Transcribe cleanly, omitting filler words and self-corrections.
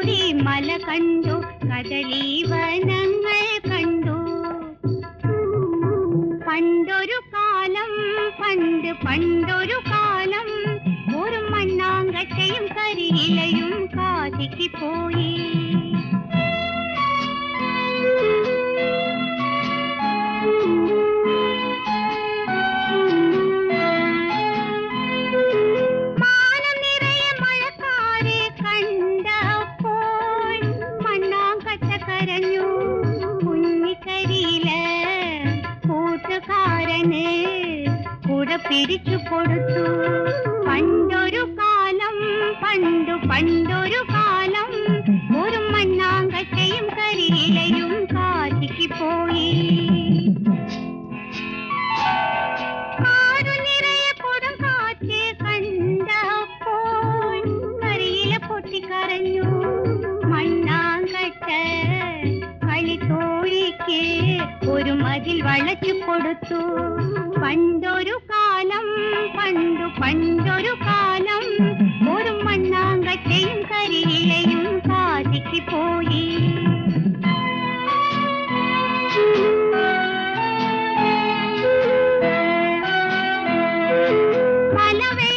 കയറി മല കണ്ടു, കദളീവനങ്ങൾ കണ്ടു. പണ്ടൊരു കാലം, പണ്ടൊരു കാലം, ഒരു മണ്ണാങ്കട്ടയും കരിയിലയും കാതിക്ക് പോയി. പിടിച്ചു കൊടുത്തു. പണ്ടൊരു കാലം, പണ്ടൊരു കാലം, ഒരു മണ്ണാങ്കട്ടയും കരിയിലയും കാതിക്ക് പോയി. കാടു നിറയെ പുറം കാറ്റ് കണ്ടപ്പോൾ കരിയില പൊട്ടിക്കരഞ്ഞു. മണ്ണാങ്കട്ട കളിത്തോഴിക്ക് ഒരു മതിൽ വളച്ചു കൊടുത്തു. പണ്ടൊരു കാലം, പണ്ടൊരു കാലം, ഒരു മണ്ണാങ്കട്ടയും കരിയിലയും കാതിക്ക് പോയി. മലവേ